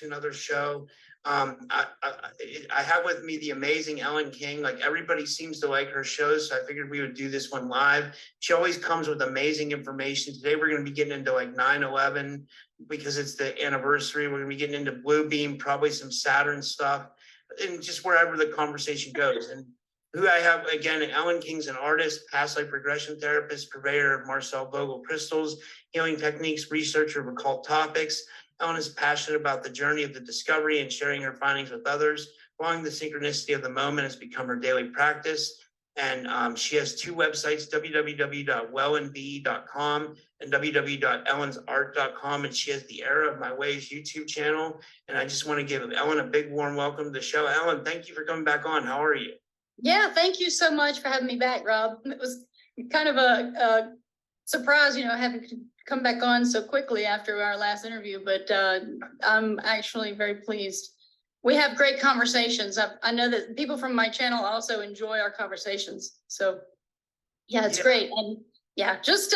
another show. I have with me the amazing Ellen King. Like, everybody seems to like her shows, so I figured we would do this one live. She always comes with amazing information. Today we're going to be getting into like 9/11 because it's the anniversary. We're going to be getting into Blue Beam, probably some Saturn stuff, and just wherever the conversation goes. And who I have, again, Ellen King's an artist, past life regression therapist, purveyor of Marcel Vogel crystals, healing techniques, researcher of occult topics. Ellen is passionate about the journey of the discovery and sharing her findings with others. Following the synchronicity of the moment has become her daily practice. And she has two websites, www.wellandbe.com and www.ellensart.com. And she has the Era of My Ways YouTube channel. And I just want to give Ellen a big warm welcome to the show. Ellen, thank you for coming back on. How are you? Yeah, thank you so much for having me back, Rob. It was kind of a surprise, having to come back on so quickly after our last interview, but I'm actually very pleased. We have great conversations. I know that people from my channel also enjoy our conversations. So yeah, it's great. And yeah, just,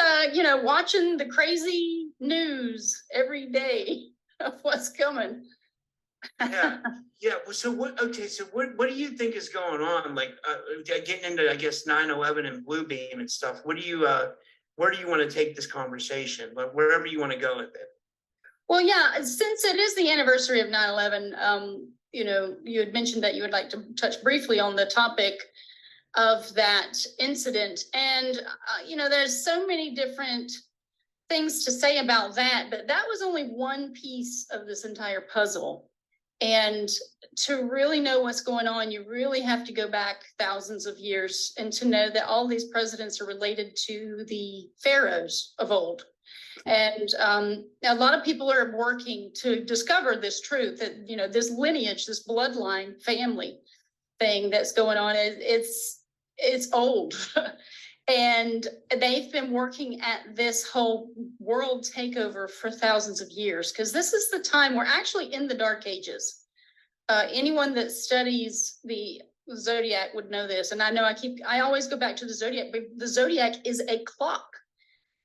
watching the crazy news every day of what's coming. Yeah. So what do you think is going on? Like, getting into, I guess, 9/11 and Blue Beam and stuff. Where do you want to take this conversation? But wherever you want to go with it. Well, yeah, since it is the anniversary of 9/11, you had mentioned that you would like to touch briefly on the topic of that incident. And, there's so many different things to say about that, but that was only one piece of this entire puzzle. And to really know what's going on, you really have to go back thousands of years and to know that all these presidents are related to the pharaohs of old. And a lot of people are working to discover this truth that, this lineage, this bloodline family thing that's going on, it's old. And they've been working at this whole world takeover for thousands of years, because this is the time we're actually in the Dark Ages. Anyone that studies the zodiac would know this. And I know I always go back to the zodiac, but the zodiac is a clock.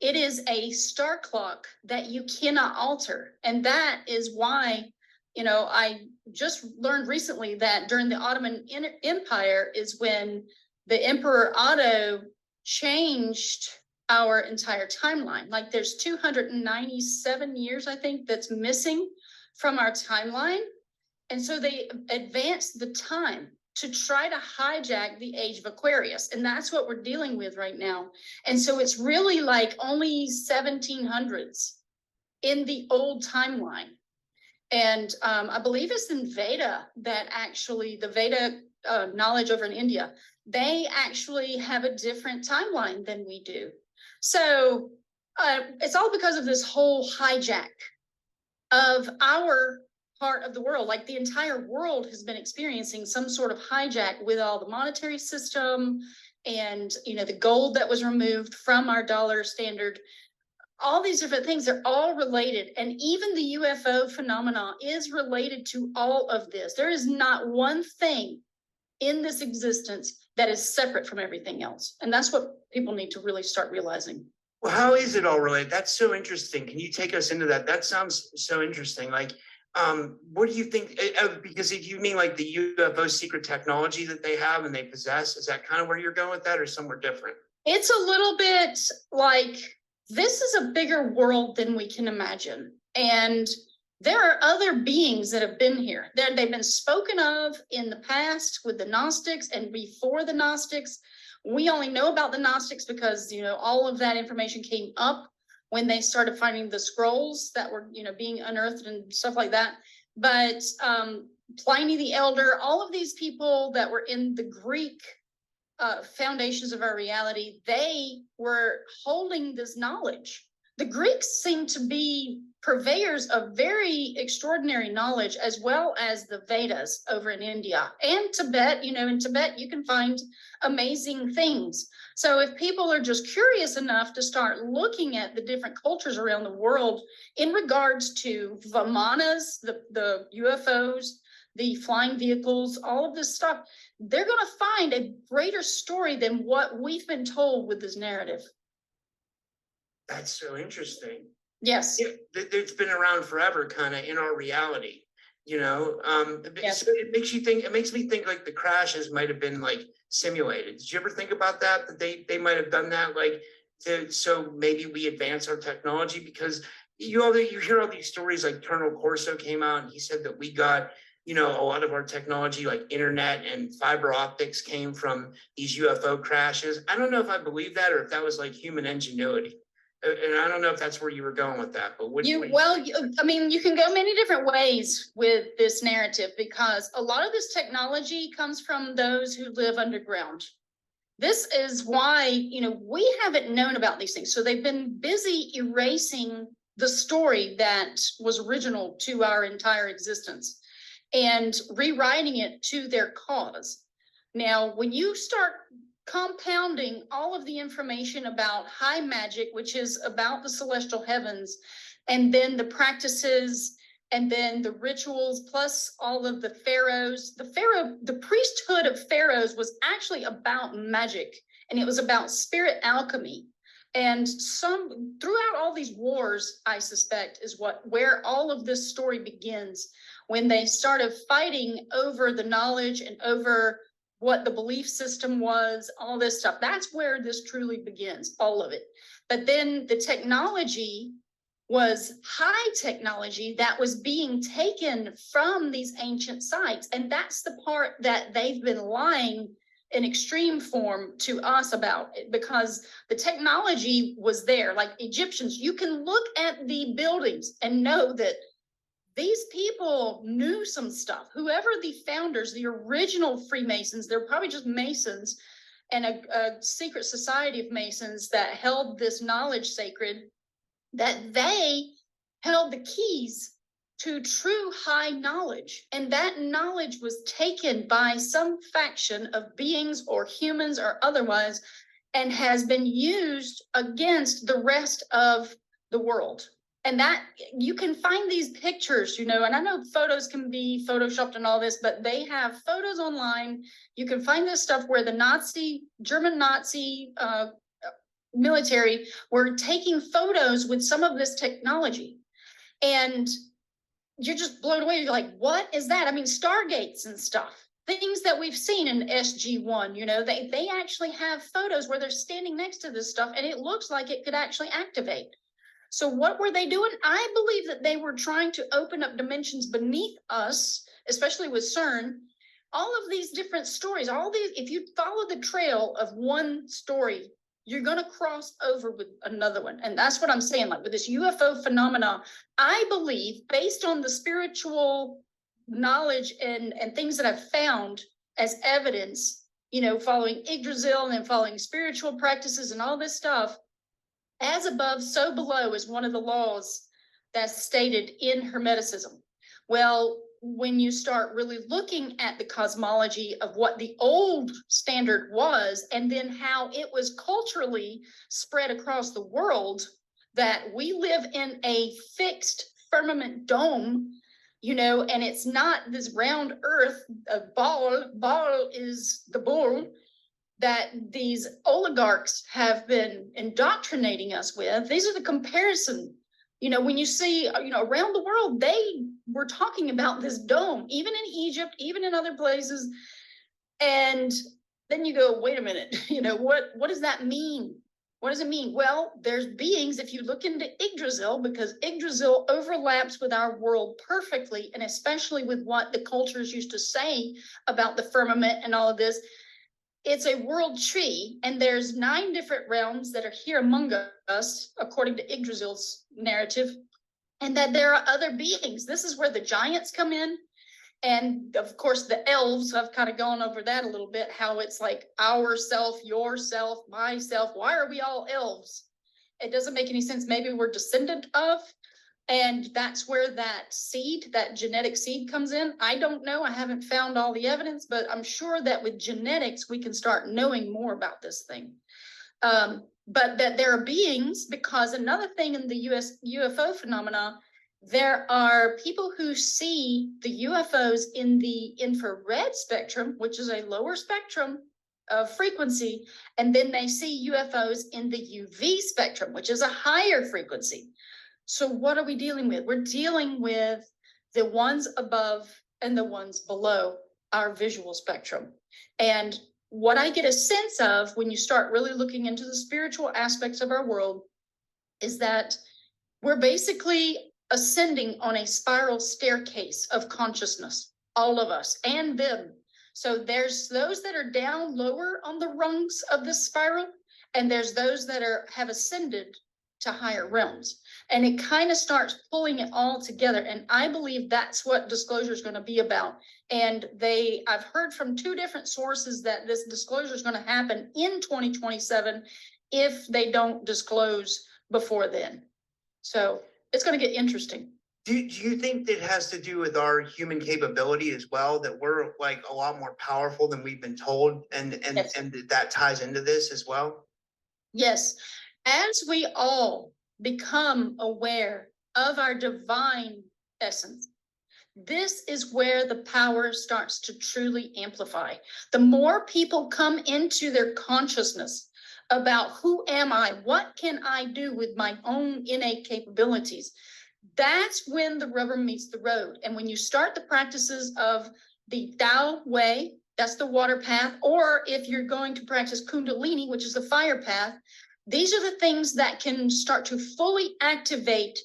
It is a star clock that you cannot alter. And that is why, I just learned recently that during the Ottoman Empire is when the Emperor Otto changed our entire timeline. Like, there's 297 years, I think, that's missing from our timeline. And so they advanced the time to try to hijack the age of Aquarius. And that's what we're dealing with right now. And so it's really like only 1700s in the old timeline. And I believe it's in Veda that actually, the Veda knowledge over in India, they actually have a different timeline than we do. So it's all because of this whole hijack of our part of the world. Like, the entire world has been experiencing some sort of hijack with all the monetary system and, the gold that was removed from our dollar standard. All these different things are all related. And even the UFO phenomena is related to all of this. There is not one thing in this existence that is separate from everything else. And that's what people need to really start realizing. Well, how is it all related? That's so interesting. Can you take us into that? That sounds so interesting. Like, what do you think? Because if you mean like the UFO secret technology that they have and they possess, is that kind of where you're going with that, or somewhere different? It's a little bit like, this is a bigger world than we can imagine. And there are other beings that have been here. They've been spoken of in the past with the Gnostics and before the Gnostics. We only know about the Gnostics because, all of that information came up when they started finding the scrolls that were, being unearthed and stuff like that. But Pliny the Elder, all of these people that were in the Greek foundations of our reality, they were holding this knowledge. The Greeks seem to be purveyors of very extraordinary knowledge, as well as the Vedas over in India and Tibet. In Tibet, you can find amazing things. So if people are just curious enough to start looking at the different cultures around the world in regards to Vimanas, the UFOs, the flying vehicles, all of this stuff, they're going to find a greater story than what we've been told with this narrative. That's so interesting. Yes. It's been around forever, kind of in our reality. Yes. So it makes me think like the crashes might have been like simulated. Did you ever think about that? That they might have done that like so maybe we advance our technology because you hear all these stories like Colonel Corso came out and he said that we got, a lot of our technology like internet and fiber optics came from these UFO crashes. I don't know if I believe that or if that was like human ingenuity. And I don't know if that's where you were going with that, but I mean, you can go many different ways with this narrative because a lot of this technology comes from those who live underground. This is why, we haven't known about these things. So they've been busy erasing the story that was original to our entire existence and rewriting it to their cause. Now, when you start compounding all of the information about high magic, which is about the celestial heavens, and then the practices, and then the rituals, plus all of the pharaohs. The priesthood of pharaohs was actually about magic, and it was about spirit alchemy. And throughout all these wars, I suspect, is where all of this story begins, when they started fighting over the knowledge and over what the belief system was, all this stuff. That's where this truly begins, all of it. But then the technology was high technology that was being taken from these ancient sites. And that's the part that they've been lying in extreme form to us about it, because the technology was there. Like Egyptians, you can look at the buildings and know that these people knew some stuff. Whoever the founders, the original Freemasons, they're probably just Masons and a secret society of Masons that held this knowledge sacred, that they held the keys to true high knowledge. And that knowledge was taken by some faction of beings or humans or otherwise, and has been used against the rest of the world. And that you can find these pictures, and I know photos can be photoshopped and all this, but they have photos online. You can find this stuff where the German Nazi military were taking photos with some of this technology. And you're just blown away. You're like, what is that? I mean, stargates and stuff, things that we've seen in SG-1, they actually have photos where they're standing next to this stuff and it looks like it could actually activate. So what were they doing? I believe that they were trying to open up dimensions beneath us, especially with CERN. All of these different stories, if you follow the trail of one story, you're going to cross over with another one. And that's what I'm saying. Like with this UFO phenomena, I believe, based on the spiritual knowledge and things that I've found as evidence, following Yggdrasil and then following spiritual practices and all this stuff, as above, so below is one of the laws that's stated in Hermeticism. Well, when you start really looking at the cosmology of what the old standard was, and then how it was culturally spread across the world, that we live in a fixed firmament dome, and it's not this round earth, a ball is the bull, that these oligarchs have been indoctrinating us with. These are the comparison. When you see, around the world, they were talking about this dome, even in Egypt, even in other places. And then you go, wait a minute, what does that mean? What does it mean? Well, there's beings, if you look into Yggdrasil, because Yggdrasil overlaps with our world perfectly, and especially with what the cultures used to say about the firmament and all of this. It's a world tree, and there's 9 different realms that are here among us, according to Yggdrasil's narrative, and that there are other beings. This is where the giants come in. And of course, the elves, I've kind of gone over that a little bit, how it's like our self, yourself, myself. Why are we all elves? It doesn't make any sense. Maybe we're descendant of, and that's where that genetic seed comes in. I don't know. I haven't found all the evidence, but I'm sure that with genetics, we can start knowing more about this thing. But that there are beings, because another thing in the UFO phenomena, there are people who see the UFOs in the infrared spectrum, which is a lower spectrum of frequency, and then they see UFOs in the UV spectrum, which is a higher frequency. So what are we dealing with? We're dealing with the ones above and the ones below our visual spectrum. And what I get a sense of when you start really looking into the spiritual aspects of our world is that we're basically ascending on a spiral staircase of consciousness, all of us and them. So there's those that are down lower on the rungs of this spiral, and there's those that have ascended to higher realms. And it kind of starts pulling it all together. And I believe that's what disclosure is going to be about. And I've heard from two different sources that this disclosure is going to happen in 2027 if they don't disclose before then. So it's going to get interesting. Do you think that has to do with our human capability as well, that we're like a lot more powerful than we've been told, and Yes. and that ties into this as well? Yes. As we all become aware of our divine essence, this is where the power starts to truly amplify. The more people come into their consciousness about who am I, what can I do with my own innate capabilities, that's when the rubber meets the road. And when you start the practices of the Tao way, that's the water path, or if you're going to practice Kundalini, which is the fire path, these are the things that can start to fully activate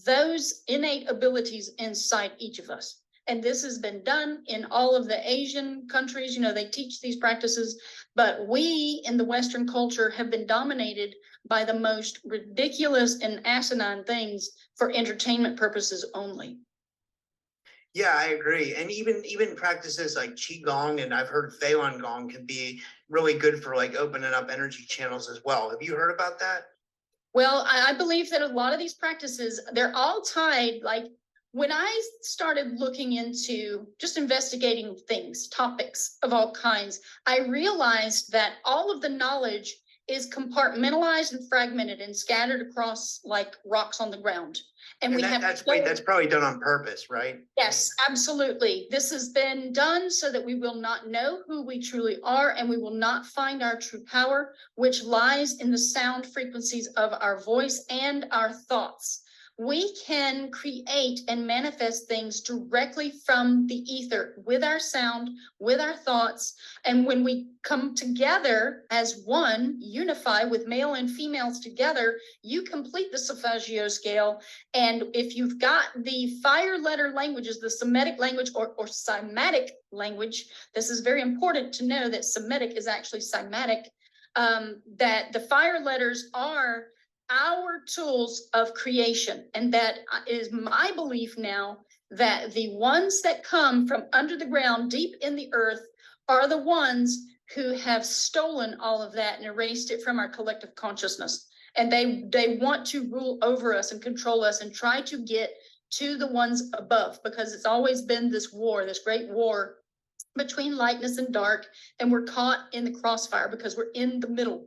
those innate abilities inside each of us. And this has been done in all of the Asian countries. You know, they teach these practices, but we in the Western culture have been dominated by the most ridiculous and asinine things for entertainment purposes only. Yeah, I agree. And even practices like Qigong, and I've heard Falun Gong can be really good for like opening up energy channels as well. Have you heard about that? Well, I believe that a lot of these practices, they're all tied. Like when I started looking into just investigating things, topics of all kinds, I realized that all of the knowledge is compartmentalized and fragmented and scattered across like rocks on the ground. And that's probably done on purpose, right? Yes, absolutely. This has been done so that we will not know who we truly are, and we will not find our true power, which lies in the sound frequencies of our voice and our thoughts. We can create and manifest things directly from the ether with our sound, with our thoughts. And when we come together as one, unify with male and females together, you complete the Solfeggio scale. And if you've got the fire letter languages, the Semitic language or Semitic language, this is very important to know that Semitic is actually Semitic, that the fire letters are our tools of creation. And that is my belief now, that the ones that come from under the ground, deep in the earth, are the ones who have stolen all of that and erased it from our collective consciousness. And they want to rule over us and control us and try to get to the ones above, because it's always been this war, this great war between lightness and dark. And we're caught in the crossfire because we're in the middle.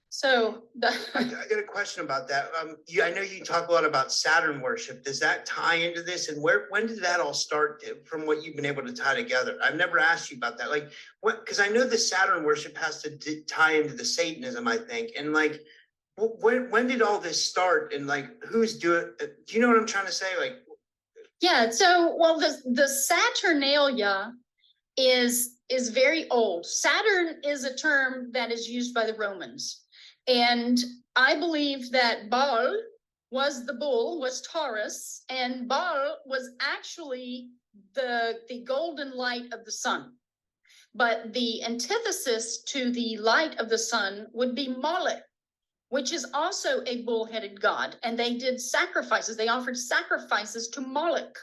So I got a question about that. I know you talk a lot about Saturn worship. Does that tie into this? And when did that all start from what you've been able to tie together? I've never asked you about that. Like because I know the Saturn worship has to tie into the Satanism, I think. And like, when did all this start? And like, who's doing it? Do you know what I'm trying to say? Like, yeah. So, well, the Saturnalia is very old. Saturn is a term that is used by the Romans. And I believe that Baal was the bull, was Taurus, and Baal was actually the golden light of the sun. But the antithesis to the light of the sun would be Moloch, which is also a bull-headed god. And they did sacrifices. They offered sacrifices to Moloch.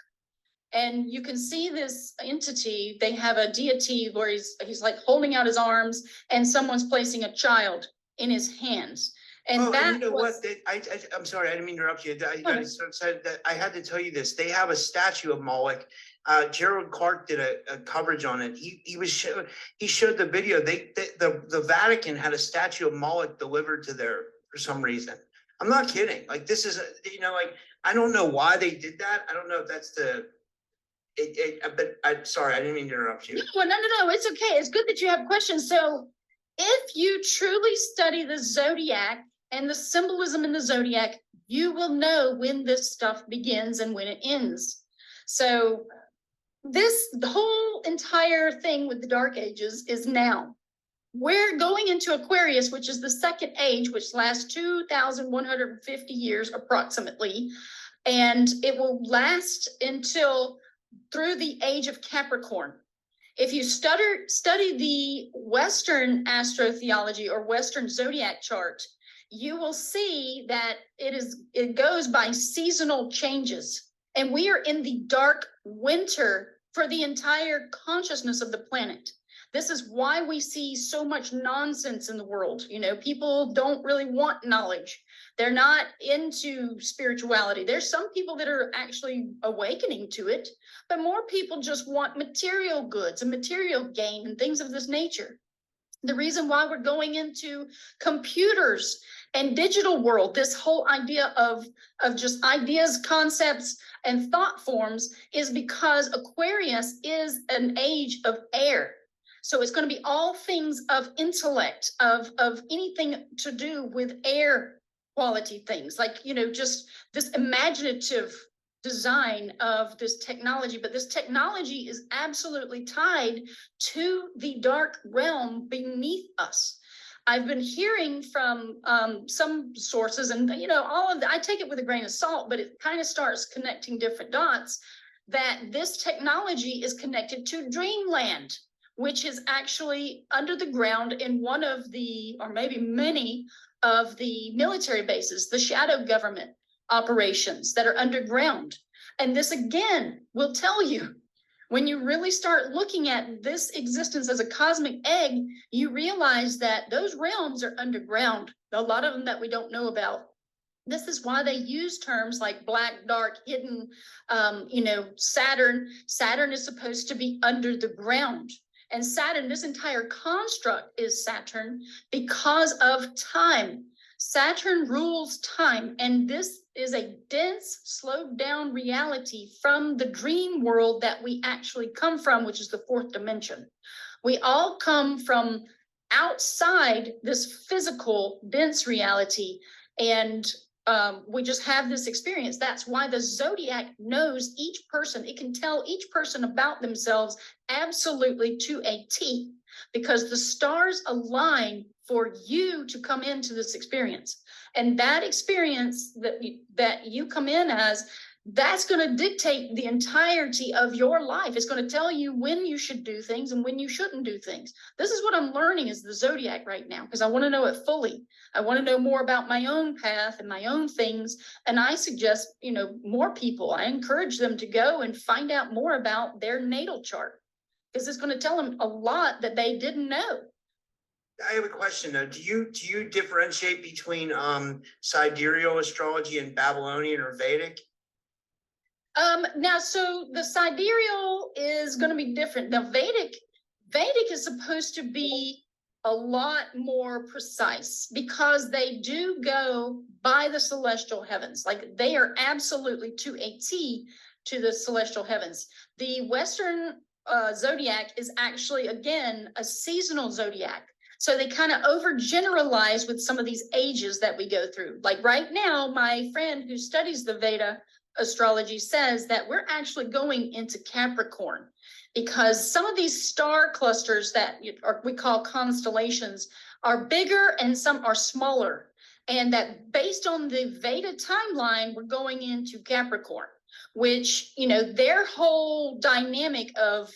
And you can see this entity. They have a deity where he's like holding out his arms, and someone's placing a child in his hands. And and you know what? I'm sorry, I didn't mean to interrupt you. I said that I had to tell you this. They have a statue of Moloch. Gerald Clark did a coverage on it. He showed the video. The Vatican had a statue of Moloch delivered to there for some reason. I'm not kidding. Like this is like I don't know why they did that. I don't know if that's but I'm sorry, I didn't mean to interrupt you. No, it's okay. It's good that you have questions. So if you truly study the zodiac and the symbolism in the zodiac, you will know when this stuff begins and when it ends. So the whole entire thing with the Dark Ages is now. We're going into Aquarius, which is the second age, which lasts 2,150 years approximately. And it will last until through the age of Capricorn. If you study the Western astrotheology or Western zodiac chart, you will see that it goes by seasonal changes. And we are in the dark winter for the entire consciousness of the planet. This is why we see so much nonsense in the world. You know, people don't really want knowledge. They're not into spirituality. There's some people that are actually awakening to it, but more people just want material goods and material gain and things of this nature. The reason why we're going into computers and digital world, this whole idea of just ideas, concepts, and thought forms is because Aquarius is an age of air. So it's going to be all things of intellect, of anything to do with air quality things, like, you know, just this imaginative design of this technology. But this technology is absolutely tied to the dark realm beneath us. I've been hearing from some sources, and you know, I take it with a grain of salt, but it kind of starts connecting different dots, that this technology is connected to dreamland, which is actually under the ground in one of the, or maybe many of the military bases, the shadow government operations that are underground. And this again will tell you, when you really start looking at this existence as a cosmic egg, you realize that those realms are underground, a lot of them that we don't know about. This is why they use terms like black, dark, hidden, you know, Saturn. Saturn is supposed to be under the ground. And Saturn, this entire construct is Saturn because of time. Saturn rules time, and this is a dense, slowed down reality from the dream world that we actually come from, which is the fourth dimension. We all come from outside this physical, dense reality, and we just have this experience. That's why the zodiac knows each person. It can tell each person about themselves absolutely to a T, because the stars align for you to come into this experience. And that experience that you come in as, that's going to dictate the entirety of your life. It's going to tell you when you should do things and when you shouldn't do things. This is what I'm learning is the zodiac right now, because I want to know it fully. I want to know more about my own path and my own things. And I suggest, you know, more people, I encourage them to go and find out more about their natal chart, because it's going to tell them a lot that they didn't know. I have a question though. Do you differentiate between sidereal astrology and Babylonian or Vedic? Now, so the sidereal is going to be different. Now, Vedic is supposed to be a lot more precise, because they do go by the celestial heavens. Like, they are absolutely to a T to the celestial heavens. The Western zodiac is actually, again, a seasonal zodiac. So they kind of overgeneralize with some of these ages that we go through. Like right now, my friend who studies the Veda astrology says that we're actually going into Capricorn, because some of these star clusters that we call constellations are bigger and some are smaller. And that based on the Veda timeline, we're going into Capricorn, which, you know, their whole dynamic of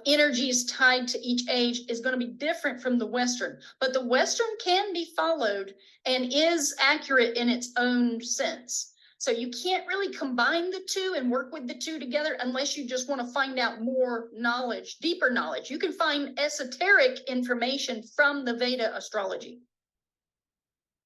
energies tied to each age is going to be different from the Western. But the Western can be followed and is accurate in its own sense. So you can't really combine the two and work with the two together unless you just want to find out more knowledge, deeper knowledge. You can find esoteric information from the Veda astrology.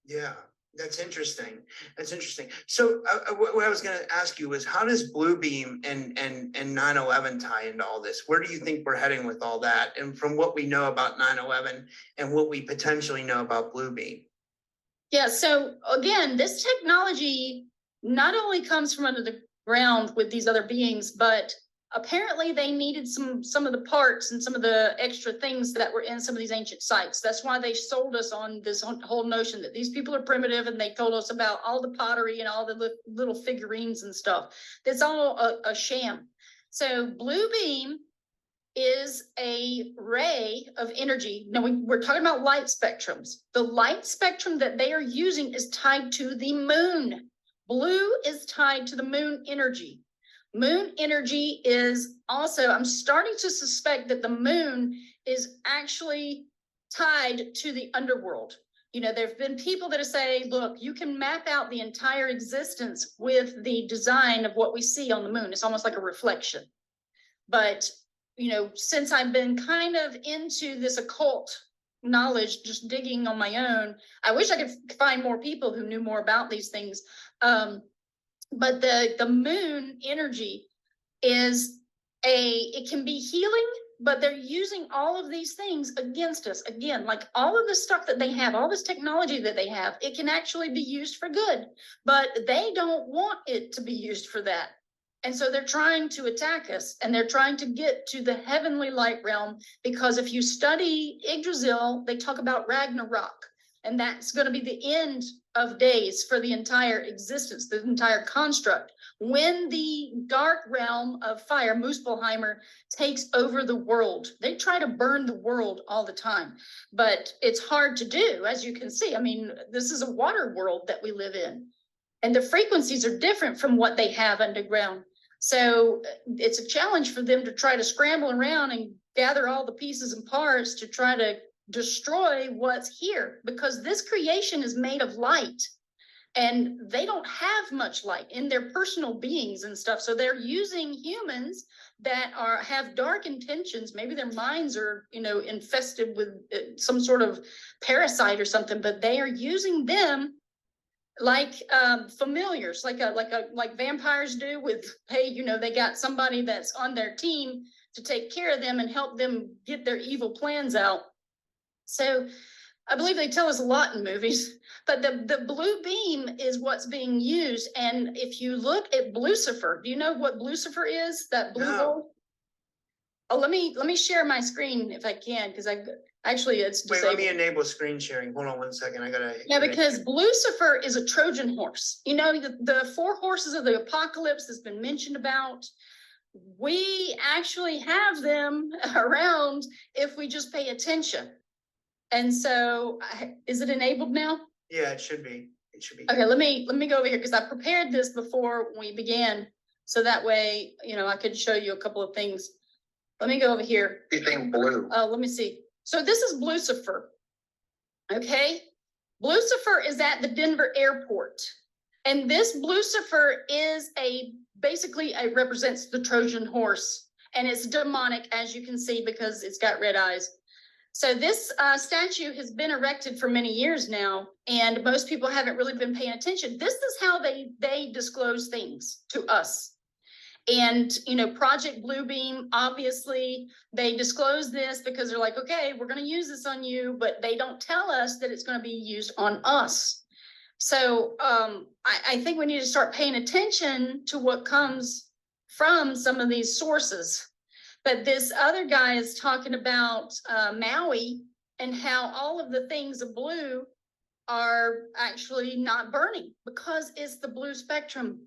Yeah, that's interesting. That's interesting. So what I was going to ask you was, how does Bluebeam and 9/11 tie into all this? Where do you think we're heading with all that? And from what we know about 9/11 and what we potentially know about Bluebeam? Yeah, so again, this technology not only comes from under the ground with these other beings, but apparently they needed some of the parts and some of the extra things that were in some of these ancient sites. That's why they sold us on this whole notion that these people are primitive, and they told us about all the pottery and all the little figurines and stuff. That's all a sham. So blue beam is a ray of energy. Now we're talking about light spectrums. The light spectrum that they are using is tied to the moon. Blue is tied to the moon energy. Moon energy is also, I'm starting to suspect that the moon is actually tied to the underworld. You know, there have been people that say, look, you can map out the entire existence with the design of what we see on the moon. It's almost like a reflection. But, you know, since I've been kind of into this occult knowledge, just digging on my own, I wish I could find more people who knew more about these things. But the moon energy is it can be healing, but they're using all of these things against us. Again, like all of the stuff that they have, all this technology that they have, it can actually be used for good, but they don't want it to be used for that. And so they're trying to attack us, and they're trying to get to the heavenly light realm, because if you study Yggdrasil, they talk about Ragnarok, and that's going to be the end of days for the entire existence, the entire construct. When the dark realm of fire, Muspelheimer, takes over the world, they try to burn the world all the time, but it's hard to do, as you can see. I mean, this is a water world that we live in, and the frequencies are different from what they have underground. So it's a challenge for them to try to scramble around and gather all the pieces and parts to try to destroy what's here, because this creation is made of light, and they don't have much light in their personal beings and stuff. So they're using humans that have dark intentions. Maybe their minds are, you know, infested with some sort of parasite or something, but they are using them like familiars, like vampires do with, hey, you know, they got somebody that's on their team to take care of them and help them get their evil plans out. So I believe they tell us a lot in movies, but the blue beam is what's being used. And if you look at Lucifer, do you know what Lucifer is? That blue hole? Oh, let me share my screen if I can, because it's disabled. Wait, let me enable screen sharing. Hold on one second. I gotta. Yeah, because Lucifer is a Trojan horse. You know, the 4 horses of the apocalypse that's been mentioned about. We actually have them around if we just pay attention. And so, is it enabled now? Yeah, it should be. It should be. Okay, let me go over here, because I prepared this before we began, so that way, you know, I could show you a couple of things. Let me go over here. Anything blue? Let me see. So this is Lucifer. Okay, Lucifer is at the Denver airport, and this Lucifer is basically represents the Trojan horse, and it's demonic, as you can see, because it's got red eyes. So this statue has been erected for many years now, and most people haven't really been paying attention. This is how they disclose things to us. And, you know, Project Bluebeam, obviously, they disclose this because they're like, okay, we're going to use this on you, but they don't tell us that it's going to be used on us. So I think we need to start paying attention to what comes from some of these sources. But this other guy is talking about Maui, and how all of the things of blue are actually not burning because it's the blue spectrum.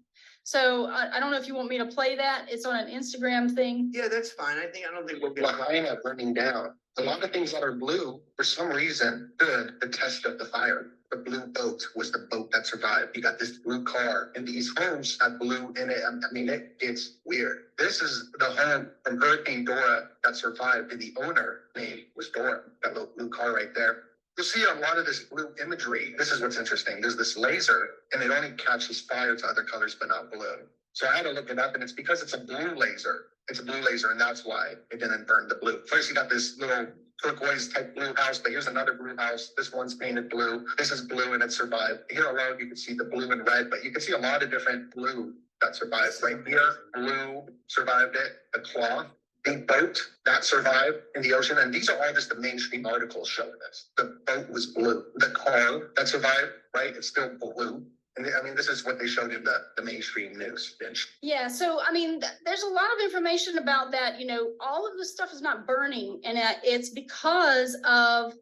So I don't know if you want me to play that. It's on an Instagram thing. Yeah, that's fine. I don't think we'll get Lahaina burning down. A lot of things that are blue, for some reason, stood the test of the fire. The blue boat was the boat that survived. You got this blue car, and these homes had blue in it. I mean, it's weird. This is the home from Hurricane Dora that survived, and the owner name was Dora, that little blue car right there. You'll see a lot of this blue imagery. This is what's interesting. There's this laser, and it only catches fire to other colors, but not blue. So I had to look it up, and it's because it's a blue laser. It's a blue laser, and that's why it didn't burn the blue. First, you got this little turquoise type blue house, but here's another blue house. This one's painted blue. This is blue, and it survived. Here alone, you can see the blue and red, but you can see a lot of different blue that survived. Right here, blue survived it. The cloth. The boat that survived in the ocean, and these are all just the mainstream articles showing this. The boat was blue. The car that survived, right, it's still blue. And I mean, this is what they showed in the mainstream news. Yeah, so I mean, there's a lot of information about that. You know, all of this stuff is not burning, and it's because of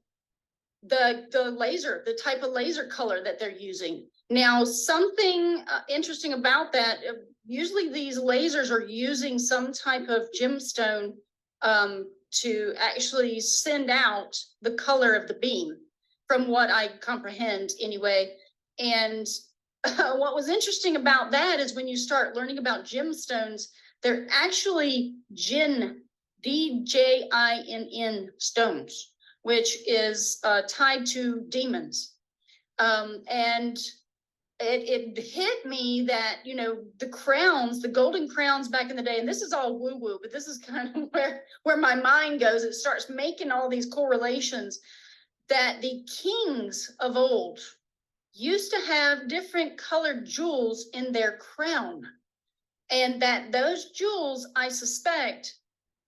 the laser, the type of laser color that they're using. Now, something interesting about that, usually these lasers are using some type of gemstone to actually send out the color of the beam, from what I comprehend anyway. And what was interesting about that is when you start learning about gemstones, they're actually DJINN stones, which is tied to demons. And it hit me that, you know, the crowns, the golden crowns back in the day, and this is all woo woo, but this is kind of where my mind goes. It starts making all these correlations that the kings of old used to have different colored jewels in their crown, and that those jewels, I suspect,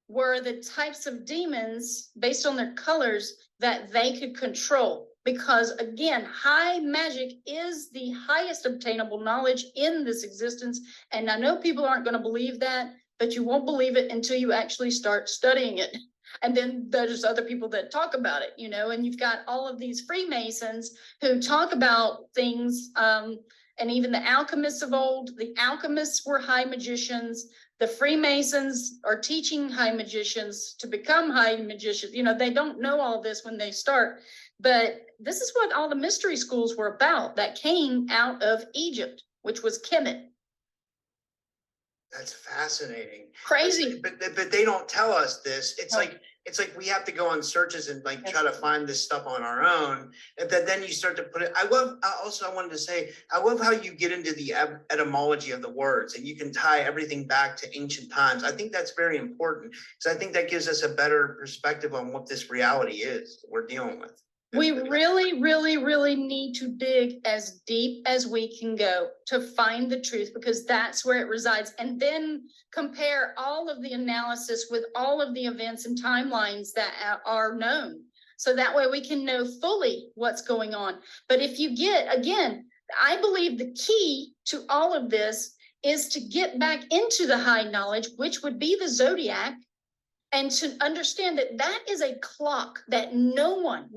were the types of demons based on their colors that they could control. Because again, high magic is the highest obtainable knowledge in this existence. And I know people aren't going to believe that, but you won't believe it until you actually start studying it. And then there's other people that talk about it, you know, and you've got all of these Freemasons who talk about things. And even the alchemists of old, the alchemists were high magicians. The Freemasons are teaching high magicians to become high magicians. You know, they don't know all this when they start, but this is what all the mystery schools were about that came out of Egypt, which was Kemet. That's fascinating. Crazy. But they don't tell us this. It's like we have to go on searches and like try to find this stuff on our own. And then you start to put it. I wanted to say, I love how you get into the etymology of the words and you can tie everything back to ancient times. I think that's very important because I think that gives us a better perspective on what this reality is that we're dealing with. We really, really, really need to dig as deep as we can go to find the truth, because that's where it resides. And then compare all of the analysis with all of the events and timelines that are known. So that way we can know fully what's going on. But if you get, again, I believe the key to all of this is to get back into the high knowledge, which would be the zodiac. And to understand that that is a clock that no one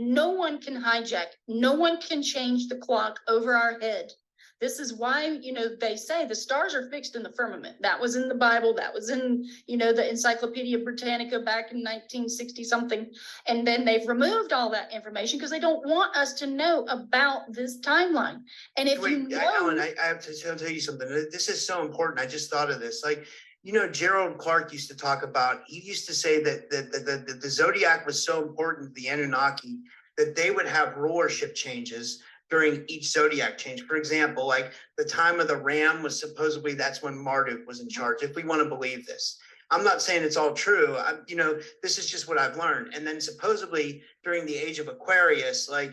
can hijack. No one can change the clock over our head. This is why, you know, they say the stars are fixed in the firmament. That was in the Bible. That was in, you know, the Encyclopedia Britannica back in 1960 something. And then they've removed all that information because they don't want us to know about this timeline. And if you know, Ellen, I have to tell you something. This is so important. I just thought of this. Like, you know, Gerald Clark used to talk about, he used to say that the zodiac was so important to the Anunnaki that they would have rulership changes during each zodiac change. For example, like the time of the ram was supposedly that's when Marduk was in charge, if we want to believe this. I'm not saying it's all true. You know, this is just what I've learned. And then supposedly during the age of Aquarius, like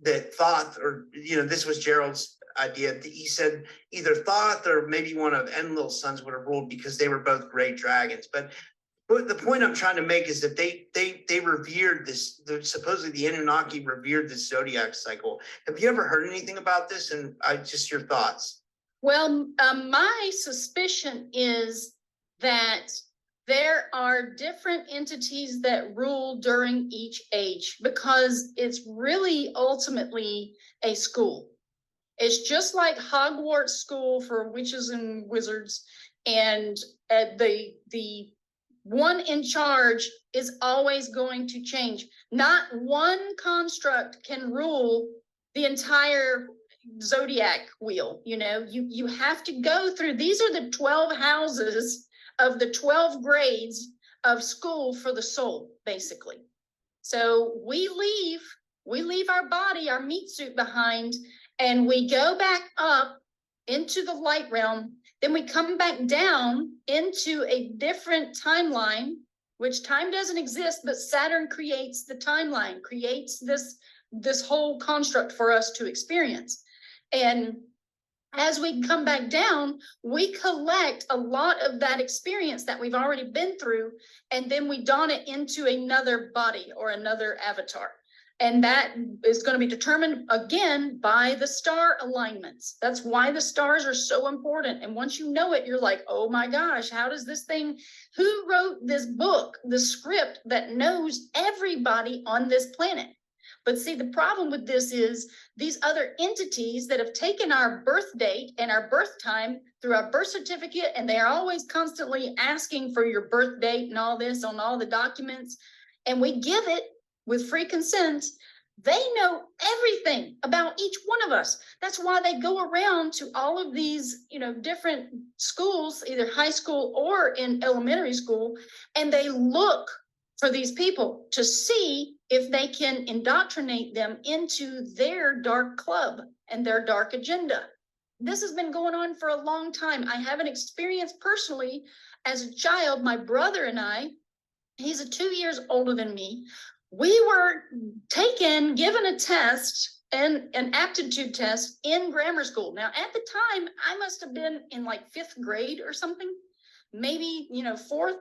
that Thoth, or, you know, this was Gerald's idea. He said either Thoth or maybe one of Enlil's sons would have ruled because they were both great dragons. But the point I'm trying to make is that they revered this. Supposedly the Anunnaki revered this zodiac cycle. Have you ever heard anything about this? And just your thoughts. Well, my suspicion is that there are different entities that rule during each age, because it's really ultimately a school. It's just like Hogwarts school for witches and wizards, and the one in charge is always going to change. Not one construct can rule the entire zodiac wheel. You know, you have to go through, these are the 12 houses of the 12 grades of school for the soul, basically. So we leave our body, our meat suit behind, and we go back up into the light realm. Then we come back down into a different timeline, which time doesn't exist, but Saturn creates the timeline, creates this whole construct for us to experience. And as we come back down, we collect a lot of that experience that we've already been through, and then we don it into another body or another avatar. And that is going to be determined again by the star alignments. That's why the stars are so important. And once you know it, you're like, oh my gosh, how does this thing, who wrote this book, the script that knows everybody on this planet? But see, the problem with this is these other entities that have taken our birth date and our birth time through our birth certificate, and they are always constantly asking for your birth date and all this on all the documents, and we give it with free consent. They know everything about each one of us. That's why they go around to all of these, different schools, either high school or in elementary school, and they look for these people to see if they can indoctrinate them into their dark club and their dark agenda. This has been going on for a long time. I have an experience personally as a child. My brother and I, he's 2 years older than me. We were given a test, and an aptitude test in grammar school. Now, at the time, I must have been in like 5th grade or something, maybe, 4th.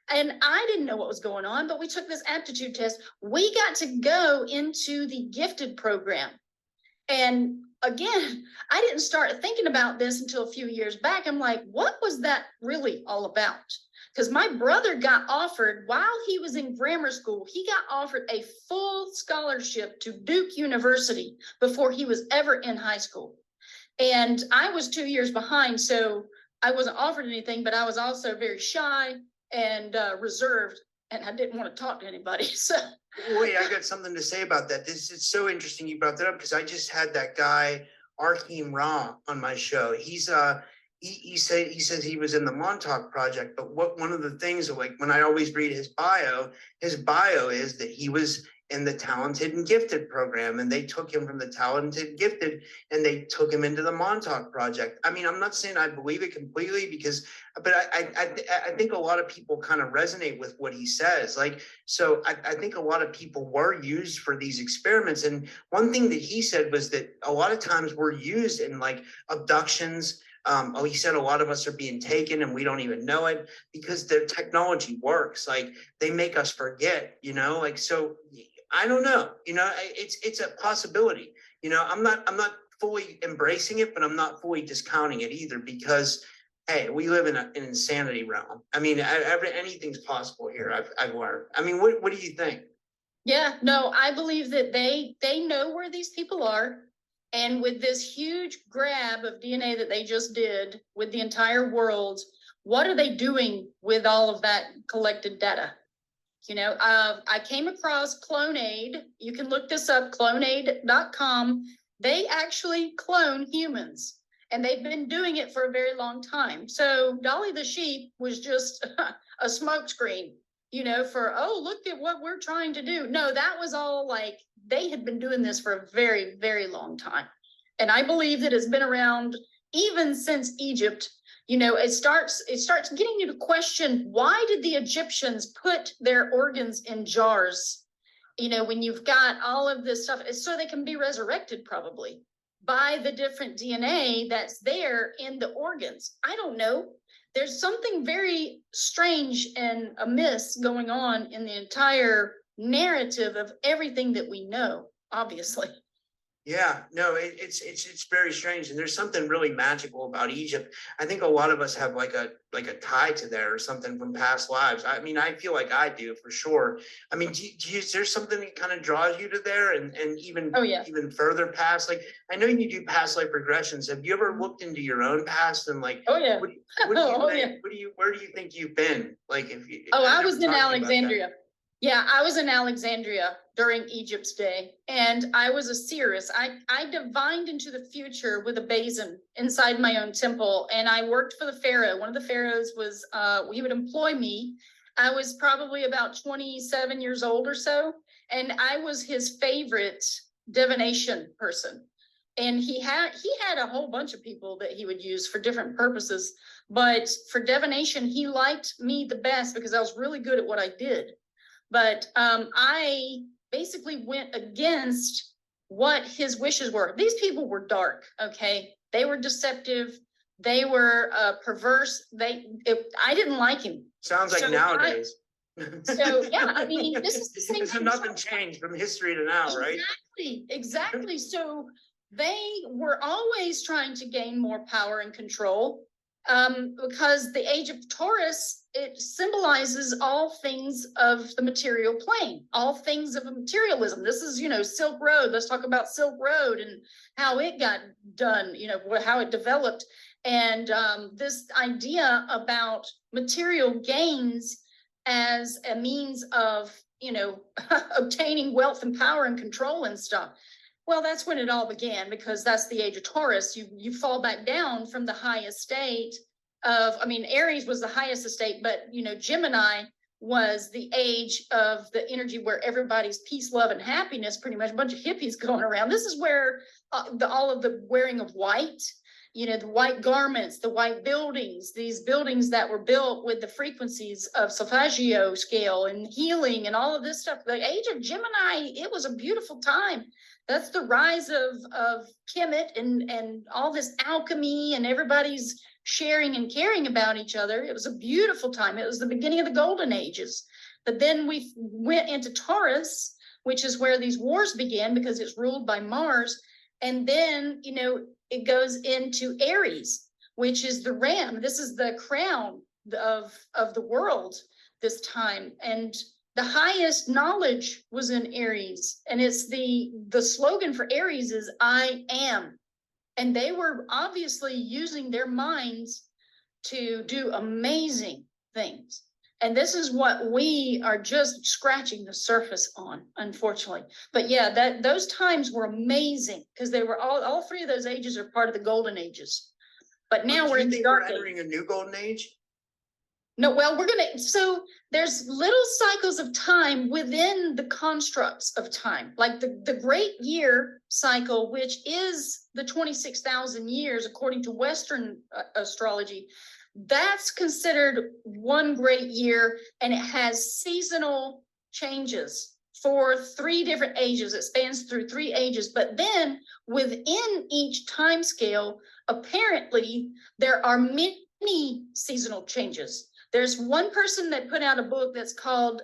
And I didn't know what was going on, but we took this aptitude test. We got to go into the gifted program. And again, I didn't start thinking about this until a few years back. I'm like, what was that really all about? Because my brother got offered, while he was in grammar school, he got offered a full scholarship to Duke University before he was ever in high school. And I was 2 years behind, so I wasn't offered anything, but I was also very shy and reserved, and I didn't want to talk to anybody. So wait, I got something to say about that. This is so interesting you brought that up, because I just had that guy Arkeem Ra on my show. He's he says he was in the Montauk Project, but one of the things, like, when I always read his bio is that he was in the Talented and Gifted program, and they took him from the Talented and Gifted and they took him into the Montauk Project. I mean, I'm not saying I believe it completely, but I think a lot of people kind of resonate with what he says. Like, so I think a lot of people were used for these experiments. And one thing that he said was that a lot of times we're used in like abductions. He said a lot of us are being taken and we don't even know it, because their technology works. Like, they make us forget, like, so I don't know, it's a possibility. I'm not fully embracing it, but I'm not fully discounting it either, because hey, we live in an insanity realm. I mean, anything's possible here. I've learned. I mean, what do you think? yeah, no, I believe that they know where these people are. And with this huge grab of DNA that they just did with the entire world, what are they doing with all of that collected data? I came across CloneAid. You can look this up, cloneaid.com. They actually clone humans, and they've been doing it for a very long time. So Dolly the sheep was just a smokescreen, for, oh, look at what we're trying to do. No, that was all like, they had been doing this for a very, very long time. And I believe that it's been around even since Egypt. It starts getting you to question, why did the Egyptians put their organs in jars? When you've got all of this stuff, it's so they can be resurrected, probably, by the different DNA that's there in the organs. I don't know. There's something very strange and amiss going on in the entire narrative of everything that we know, obviously. Yeah, no, it's very strange, and there's something really magical about Egypt. I think a lot of us have like a tie to there or something from past lives. I mean, I feel like I do for sure. I mean, is there something that kind of draws you to there, and even even further past? Like, I know you do past life regressions. Have you ever looked into your own past and like, what do you think? Where do you think you've been? Like, if you I was in Alexandria. Yeah, I was in Alexandria during Egypt's day, and I was a seeress. I divined into the future with a basin inside my own temple, and I worked for the pharaoh. One of the pharaohs was, he would employ me. I was probably about 27 years old or so, and I was his favorite divination person. And he had a whole bunch of people that he would use for different purposes, but for divination, he liked me the best because I was really good at what I did. But I basically went against what his wishes were. These people were dark, okay? They were deceptive. They were perverse. I didn't like him. Sounds like nowadays. So, yeah, I mean, this is the same. So nothing changed from history to now, right? Exactly. So they were always trying to gain more power and control, because the age of Taurus, it symbolizes all things of the material plane, all things of materialism. This is, Silk Road. Let's talk about Silk Road and how it got done, how it developed. And this idea about material gains as a means of, obtaining wealth and power and control and stuff. Well, that's when it all began, because that's the age of Taurus. You fall back down from the high estate of, Aries was the highest estate, but, Gemini was the age of the energy where everybody's peace, love, and happiness, pretty much a bunch of hippies going around. This is where all of the wearing of white, the white garments, the white buildings, these buildings that were built with the frequencies of Solfeggio scale and healing and all of this stuff. The age of Gemini, it was a beautiful time. That's the rise of Kemet and all this alchemy, and everybody's sharing and caring about each other. It was a beautiful time. It was the beginning of the golden ages. But then we went into Taurus, which is where these wars began, because it's ruled by Mars. And then, it goes into Aries, which is the ram. This is the crown of the world this time. And the highest knowledge was in Aries. And it's the slogan for Aries is I am. And they were obviously using their minds to do amazing things. And this is what we are just scratching the surface on, unfortunately. But yeah, those times were amazing, because they were all three of those ages are part of the golden ages. But now we're in the dark age. Entering a new golden age? No, well, so there's little cycles of time within the constructs of time, like the great year cycle, which is the 26,000 years, according to Western astrology. That's considered one great year, and it has seasonal changes for 3 different ages. It spans through 3 ages, but then within each time scale, apparently there are many seasonal changes. There's one person that put out a book that's called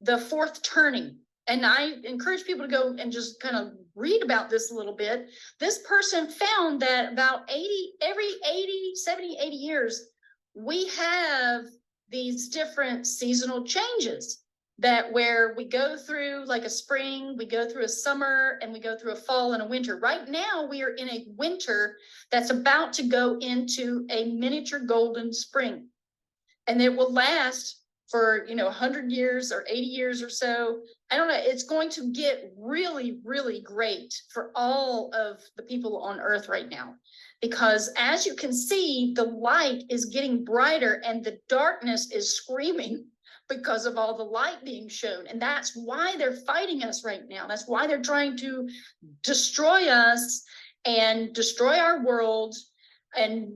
The Fourth Turning. And I encourage people to go and just kind of read about this a little bit. This person found that about every 70, 80 years, we have these different seasonal changes that where we go through like a spring, we go through a summer, and we go through a fall and a winter. Right now, we are in a winter that's about to go into a miniature golden spring. And it will last for, 100 years or 80 years or so. I don't know. It's going to get really, really great for all of the people on Earth right now. Because as you can see, the light is getting brighter and the darkness is screaming because of all the light being shown. And that's why they're fighting us right now. That's why they're trying to destroy us and destroy our world. And,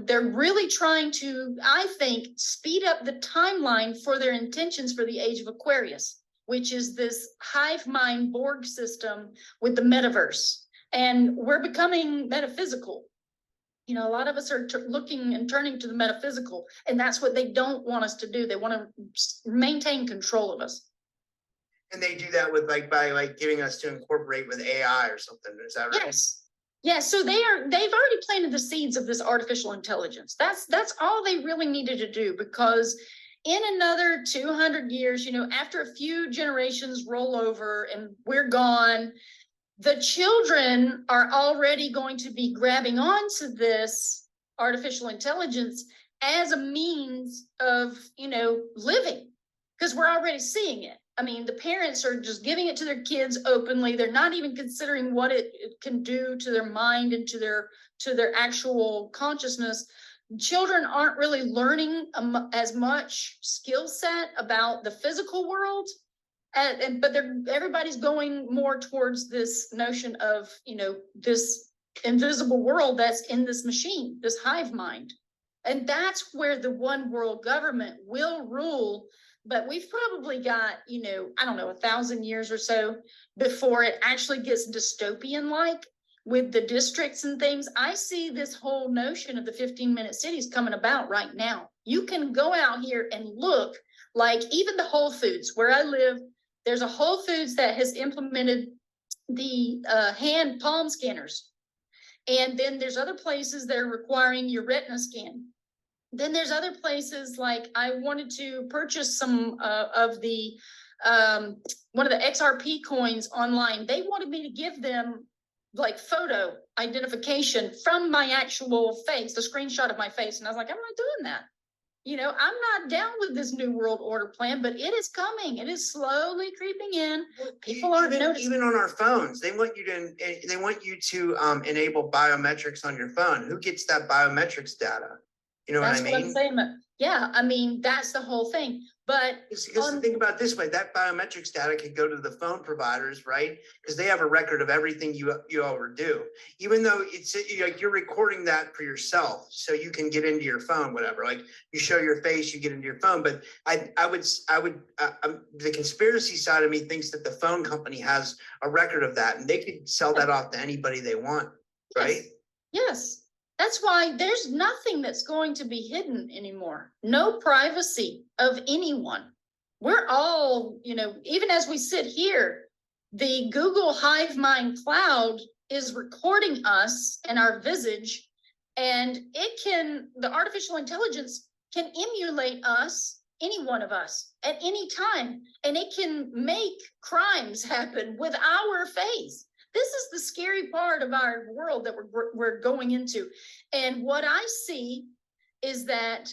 they're really trying to, I think, speed up the timeline for their intentions for the age of Aquarius, which is this hive mind Borg system with the metaverse. And we're becoming metaphysical. A lot of us are looking and turning to the metaphysical, and that's what they don't want us to do. They want to maintain control of us. And they do that with by giving us to incorporate with AI or something. Is that right? Yes. Yeah, so they've already planted the seeds of this artificial intelligence. That's all they really needed to do, because in another 200 years, after a few generations roll over and we're gone, the children are already going to be grabbing onto this artificial intelligence as a means of, living, because we're already seeing it. The parents are just giving it to their kids openly. They're not even considering what it can do to their mind and to their actual consciousness. Children aren't really learning as much skill set about the physical world, but everybody's going more towards this notion of, this invisible world that's in this machine, this hive mind. And that's where the one world government will rule. But we've probably got, 1,000 years or so before it actually gets dystopian-like with the districts and things. I see this whole notion of the 15-minute cities coming about right now. You can go out here and look Like even the Whole Foods where I live, there's a Whole Foods that has implemented the hand palm scanners. And then there's other places that are requiring your retina scan. Then there's other places like I wanted to purchase some of the one of the XRP coins online. They wanted me to give them like photo identification from my actual face, the screenshot of my face. And I was like, I'm not doing that. You know, I'm not down with this new world order plan, but it is coming. It is slowly creeping in. People aren't noticing. Even on our phones, they want you to enable biometrics on your phone. Who gets that biometrics data? You know That's what I mean? I'm saying. Yeah, I mean, that's the whole thing. But because think about it this way, that biometrics data could go to the phone providers, right? Because they have a record of everything you ever do. Even though it's like you're recording that for yourself, so you can get into your phone, whatever. Like you show your face, you get into your phone. But the conspiracy side of me thinks that the phone company has a record of that, and they could sell that off to anybody they want, right? Yes. That's why there's nothing that's going to be hidden anymore. No privacy of anyone. We're all, you know, even as we sit here, the Google Hive Mind Cloud is recording us and our visage, and the artificial intelligence can emulate us, any one of us, at any time, and it can make crimes happen with our face. This is the scary part of our world that we're going into. And what I see is that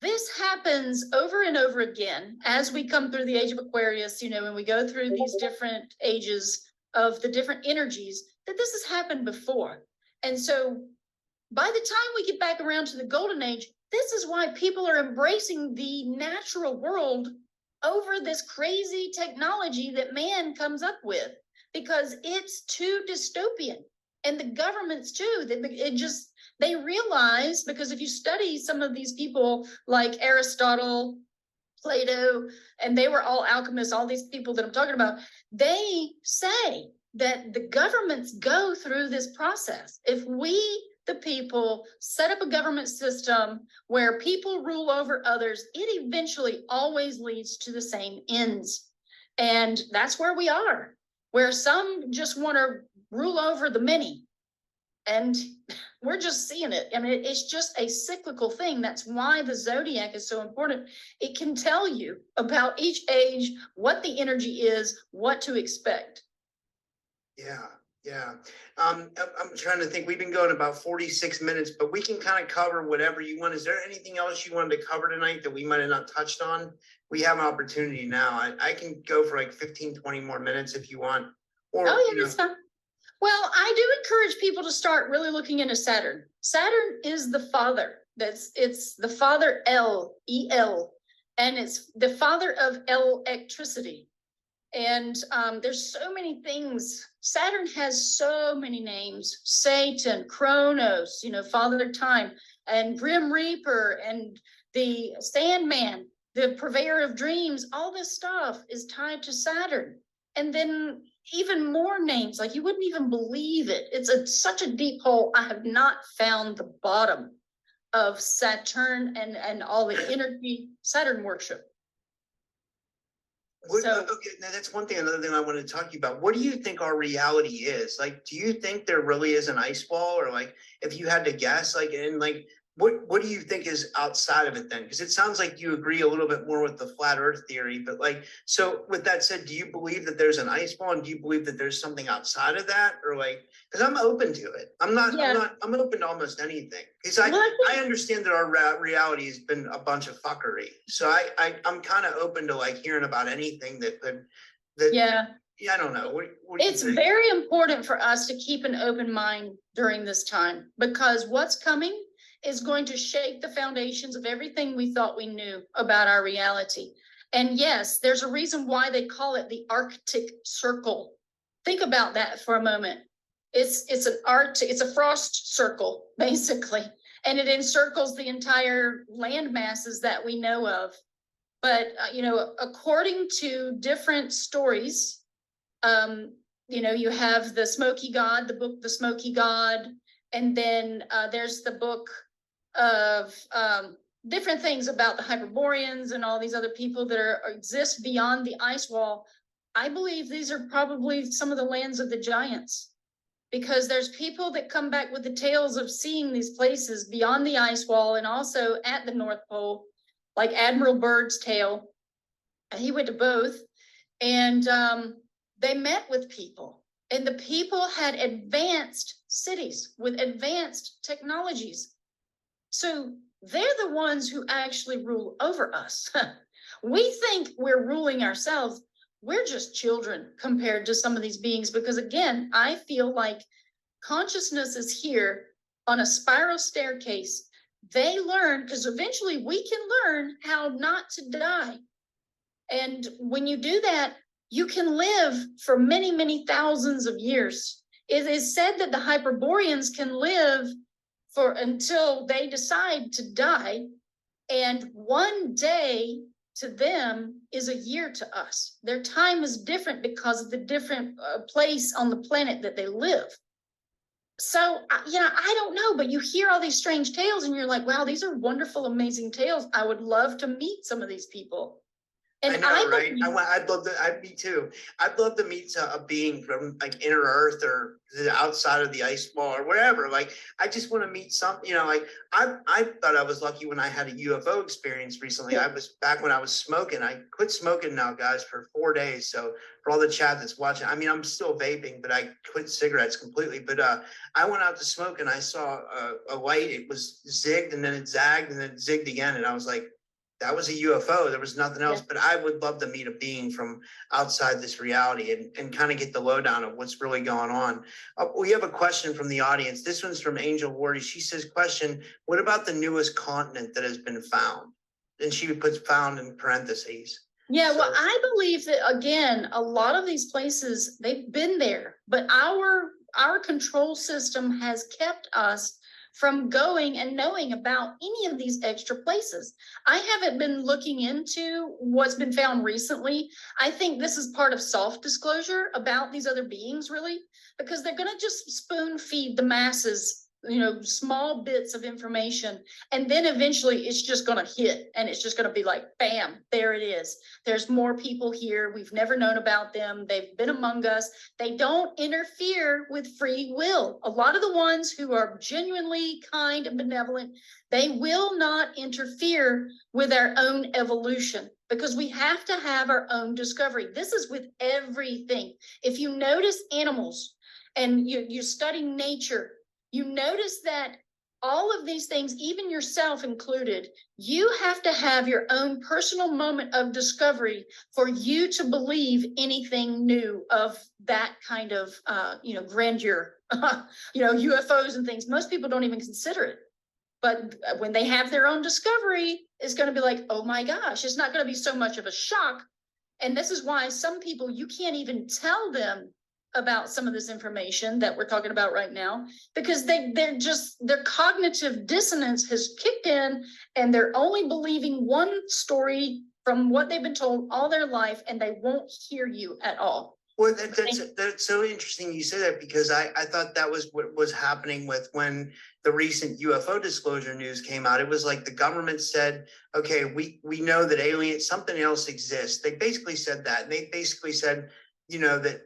this happens over and over again as we come through the age of Aquarius, you know, and we go through these different ages of the different energies, that this has happened before. And so by the time we get back around to the golden age, this is why people are embracing the natural world over this crazy technology that man comes up with. Because it's too dystopian, and the governments too. They realize, because if you study some of these people like Aristotle, Plato, and they were all alchemists, all these people that I'm talking about, they say that the governments go through this process. If we, the people, set up a government system where people rule over others, it eventually always leads to the same ends. And that's where we are. Where some just want to rule over the many. And we're just seeing it. I mean, it's just a cyclical thing. That's why the zodiac is so important. It can tell you about each age, what the energy is, what to expect. Yeah. I'm trying to think. We've been going about 46 minutes, but we can kind of cover whatever you want. Is there anything else you wanted to cover tonight that we might have not touched on? We have an opportunity now. I can go for like 15, 20 more minutes if you want. Or, that's fine. Well, I do encourage people to start really looking into Saturn. Saturn is the father. It's the father El, and it's the father of electricity. And there's so many things. Saturn has so many names. Satan, Kronos, you know, Father Time, and Grim Reaper, and the Sandman, the purveyor of dreams. All this stuff is tied to Saturn. And then even more names, like you wouldn't even believe it. It's such a deep hole. I have not found the bottom of Saturn and all the energy Saturn worship. Okay, now that's one thing. Another thing I want to talk to you about. What do you think our reality is? Like, do you think there really is an ice ball, or like, if you had to guess, like, and like, what do you think is outside of it then? Because it sounds like you agree a little bit more with the flat Earth theory. But like, so with that said, do you believe that there's an ice ball, and do you believe that there's something outside of that, or like? Because I'm open to it. I'm open to almost anything. Because I understand that our reality has been a bunch of fuckery. So I'm kind of open to like hearing about anything that could. Yeah, I don't know. What do you think? Very important for us to keep an open mind during this time, because what's coming is going to shake the foundations of everything we thought we knew about our reality. And yes, there's a reason why they call it the Arctic Circle. Think about that for a moment. It's a frost circle, basically, and it encircles the entire land masses that we know of. But you know, according to different stories, you know, you have the Smoky God, the book The Smoky God, and then there's the book of different things about the Hyperboreans and all these other people that exist beyond the ice wall. I believe these are probably some of the lands of the giants, because there's people that come back with the tales of seeing these places beyond the ice wall and also at the North Pole, like Admiral Byrd's tale. And he went to both, and they met with people, and the people had advanced cities with advanced technologies. So they're the ones who actually rule over us. We think we're ruling ourselves. We're just children compared to some of these beings, because again, I feel like consciousness is here on a spiral staircase. They learn, because eventually we can learn how not to die. And when you do that, you can live for many, many thousands of years. It is said that the Hyperboreans can live for until they decide to die. And one day to them is a year to us. Their time is different because of the different place on the planet that they live. So, I don't know, but you hear all these strange tales and you're like, wow, these are wonderful, amazing tales. I would love to meet some of these people. And I know, right? I'd love to. Me too. I'd love to meet a being from like inner Earth or the outside of the ice wall or wherever. Like, I just want to meet some. Like I thought I was lucky when I had a UFO experience recently. I was back when I was smoking. I quit smoking now, guys, for 4 days. So for all the chat that's watching, I mean, I'm still vaping, but I quit cigarettes completely. But I went out to smoke and I saw a light. It was zigged and then it zagged and then it zigged again, and I was like, that was a UFO. There was nothing else. Yeah. But I would love to meet a being from outside this reality and kind of get the lowdown of what's really going on. We have a question from the audience. This one's from Angel Wardy. She says, question, what about the newest continent that has been found? And she puts found in parentheses. Yeah, so, well, I believe that, again, a lot of these places, they've been there, but our control system has kept us from going and knowing about any of these extra places. I haven't been looking into what's been found recently. I think this is part of soft disclosure about these other beings, really, because they're going to just spoon feed the masses, small bits of information. And then eventually it's just going to hit, and it's just going to be like, bam, there it is. There's more people here. We've never known about them. They've been among us. They don't interfere with free will. A lot of the ones who are genuinely kind and benevolent, they will not interfere with our own evolution, because we have to have our own discovery. This is with everything. If you notice animals and you study nature, you notice that all of these things, even yourself included, you have to have your own personal moment of discovery for you to believe anything new of that kind of, grandeur, UFOs and things. Most people don't even consider it. But when they have their own discovery, it's going to be like, oh my gosh, it's not going to be so much of a shock. And this is why some people, you can't even tell them about some of this information that we're talking about right now, because their cognitive dissonance has kicked in, and they're only believing one story from what they've been told all their life, and they won't hear you at all. Well, that's so interesting you say that, because I thought that was what was happening with when the recent UFO disclosure news came out. It was like the government said, okay, we know that something else exists. They basically said that. And they basically said, that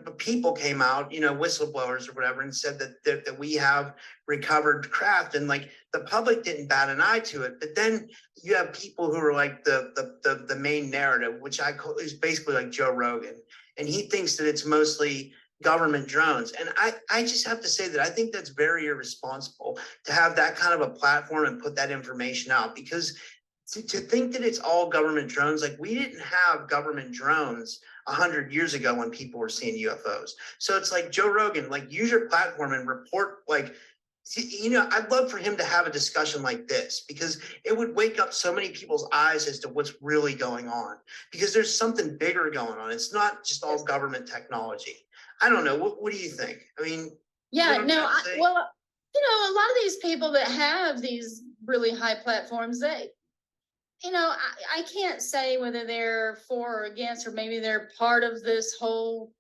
the people came out, whistleblowers or whatever, and said that we have recovered craft, and like the public didn't bat an eye to it. But then you have people who are like the main narrative, which I call is basically like Joe Rogan, and he thinks that it's mostly government drones. And I just have to say that I think that's very irresponsible to have that kind of a platform and put that information out, because to think that it's all government drones, like we didn't have government drones 100 years ago when people were seeing UFOs. So it's like Joe Rogan, like use your platform and report, like, I'd love for him to have a discussion like this, because it would wake up so many people's eyes as to what's really going on, because there's something bigger going on. It's not just all government technology. I don't know. What do you think? I mean, yeah, a lot of these people that have these really high platforms, I can't say whether they're for or against, or maybe they're part of this whole,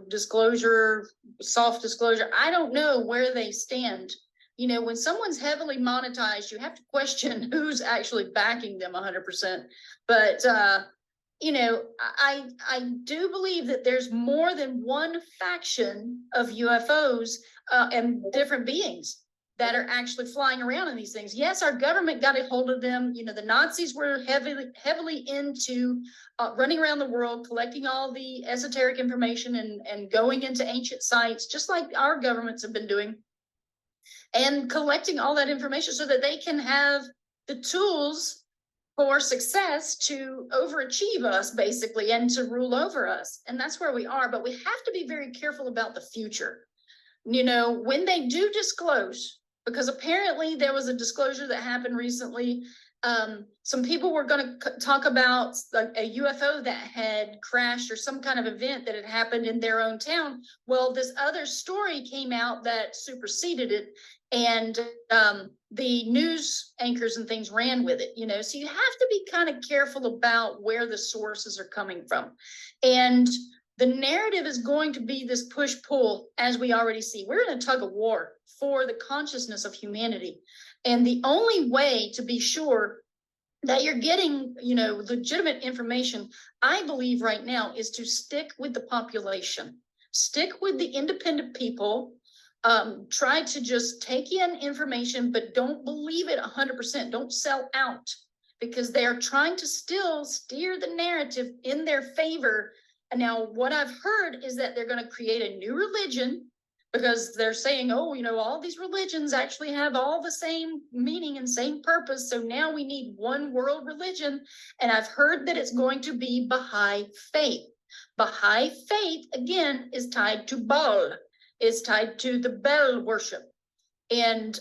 disclosure, soft disclosure. I don't know where they stand. You know, when someone's heavily monetized, you have to question who's actually backing them 100%. But, you know, I do believe that there's more than one faction of UFOs and different beings that are actually flying around in these things. Yes, our government got a hold of them. You know, the Nazis were heavily into running around the world, collecting all the esoteric information and going into ancient sites, just like our governments have been doing, and collecting all that information so that they can have the tools for success to overachieve us, basically, and to rule over us. And that's where we are. But we have to be very careful about the future. You know, when they do disclose, because apparently there was a disclosure that happened recently. Some people were going to talk about a UFO that had crashed or some kind of event that had happened in their own town. Well, this other story came out that superseded it, and the news anchors and things ran with it, you know. So you have to be kind of careful about where the sources are coming from. And the narrative is going to be this push-pull, as we already see. We're in a tug of war for the consciousness of humanity. And the only way to be sure that you're getting, you know, legitimate information, I believe right now, is to stick with the population. Stick with the independent people. Try to just take in information, but don't believe it 100%. Don't sell out, because they are trying to still steer the narrative in their favor. Now, what I've heard is that they're going to create a new religion, because they're saying, oh, you know, all these religions actually have all the same meaning and same purpose. So now we need one world religion. And I've heard that it's going to be Baha'i faith. Baha'i faith, again, is tied to Baal, is tied to the Bel worship. And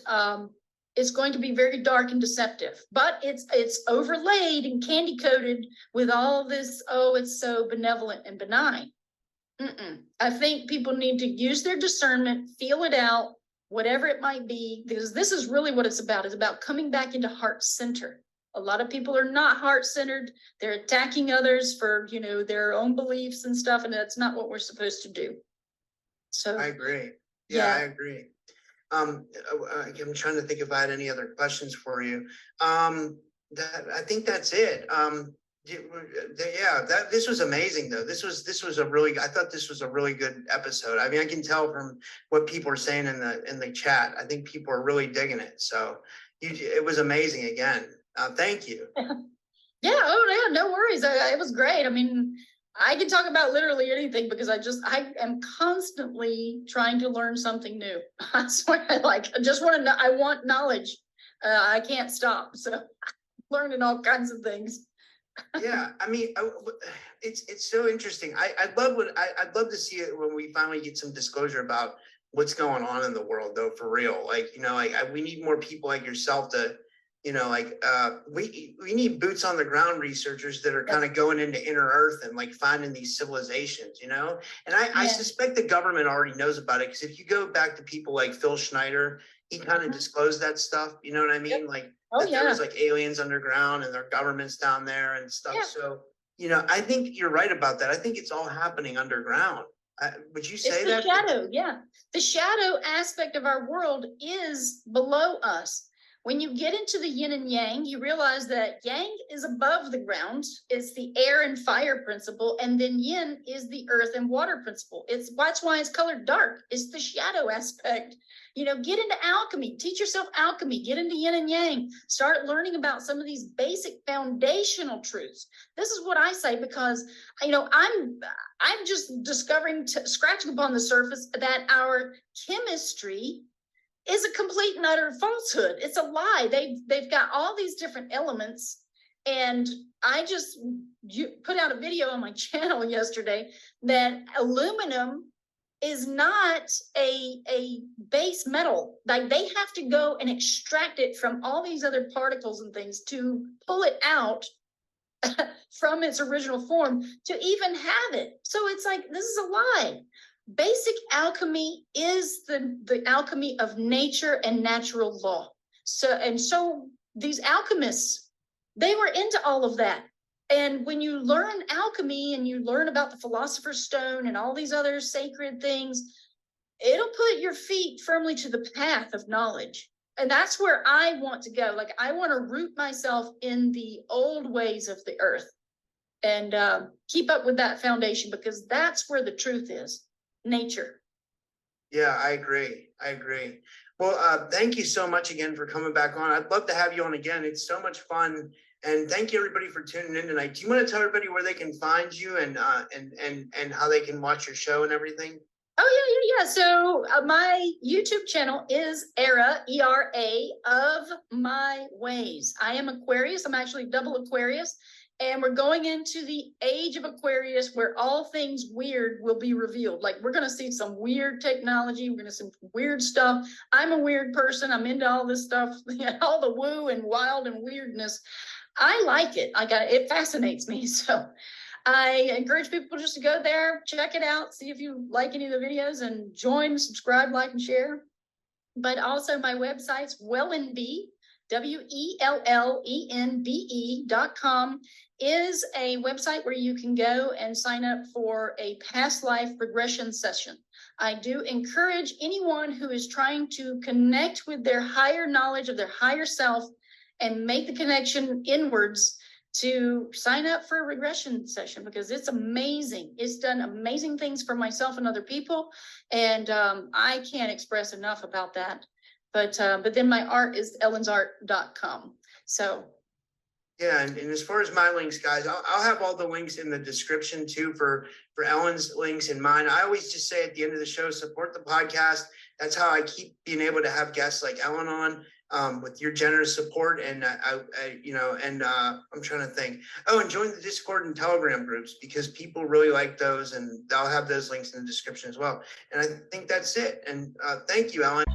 it's going to be very dark and deceptive, but it's overlaid and candy coated with all this, oh, it's so benevolent and benign. I think people need to use their discernment, feel it out, whatever it might be, because this is really what it's about. It's about coming back into heart center. A lot of people are not heart centered. They're attacking others for, you know, their own beliefs and stuff, and that's not what we're supposed to do. So I agree. Yeah, I agree. I'm trying to think if I had any other questions for you. I think that's it. This was amazing though. This was a really, I thought this was a really good episode. I mean, I can tell from what people are saying in the chat. I think people are really digging it. So it was amazing again. Thank you. Yeah. Oh yeah, no worries. It was great. I mean, I can talk about literally anything, because I am constantly trying to learn something new. That's what I just want to know. I want knowledge. I can't stop. So learning all kinds of things. Yeah, I mean, it's so interesting. I'd love to see it when we finally get some disclosure about what's going on in the world, though, for real. Like, you know, we need more people like yourself to, you know, like we need boots on the ground researchers that are kind of going into inner earth and like finding these civilizations, you know. And I suspect the government already knows about it, because if you go back to people like Phil Schneider, he kind of disclosed that stuff. You know what I mean? Like, there was like aliens underground and their governments down there and stuff. Yeah. So, you know, I think you're right about that. I think it's all happening underground. Would you say that? The shadow, yeah. The shadow aspect of our world is below us. When you get into the yin and yang, you realize that yang is above the ground. It's the air and fire principle. And then yin is the earth and water principle. That's why it's colored dark. It's the shadow aspect. You know, get into alchemy, teach yourself alchemy, get into yin and yang, start learning about some of these basic foundational truths. This is what I say, because, you know, I'm just discovering, scratching upon the surface, that our chemistry is a complete and utter falsehood. It's a lie. They've got all these different elements. And I just put out a video on my channel yesterday that aluminum is not a base metal. Like, they have to go and extract it from all these other particles and things to pull it out from its original form to even have it. So it's like, this is a lie. Basic alchemy is the alchemy of nature and natural law. So these alchemists, they were into all of that. And when you learn alchemy and you learn about the philosopher's stone and all these other sacred things, it'll put your feet firmly to the path of knowledge. And that's where I want to go. Like, I want to root myself in the old ways of the earth and keep up with that foundation, because that's where the truth is, nature. Yeah, I agree. Well, thank you so much again for coming back on. I'd love to have you on again. It's so much fun. And thank you everybody for tuning in tonight. Do you want to tell everybody where they can find you and how they can watch your show and everything? Oh, yeah. So my YouTube channel is Era, ERA, of my ways. I am Aquarius. I'm actually double Aquarius. And we're going into the age of Aquarius where all things weird will be revealed. Like, we're going to see some weird technology. We're going to see weird stuff. I'm a weird person. I'm into all this stuff, all the woo and wild and weirdness. I like it. It fascinates me. So I encourage people just to go there, check it out, see if you like any of the videos, and join, subscribe, like, and share. But also my website's WellNB, WELLENBE.com, is a website where you can go and sign up for a past life regression session. I do encourage anyone who is trying to connect with their higher knowledge of their higher self and make the connection inwards to sign up for a regression session, because it's amazing. It's done amazing things for myself and other people. And I can't express enough about that. But then my art is ellensart.com. So. Yeah, and as far as my links, guys, I'll have all the links in the description too for Ellen's links and mine. I always just say at the end of the show, support the podcast. That's how I keep being able to have guests like Ellen on. With your generous support, and I'm trying to think. Oh, and join the Discord and Telegram groups, because people really like those, and I'll have those links in the description as well. And I think that's it. And thank you, Ellen.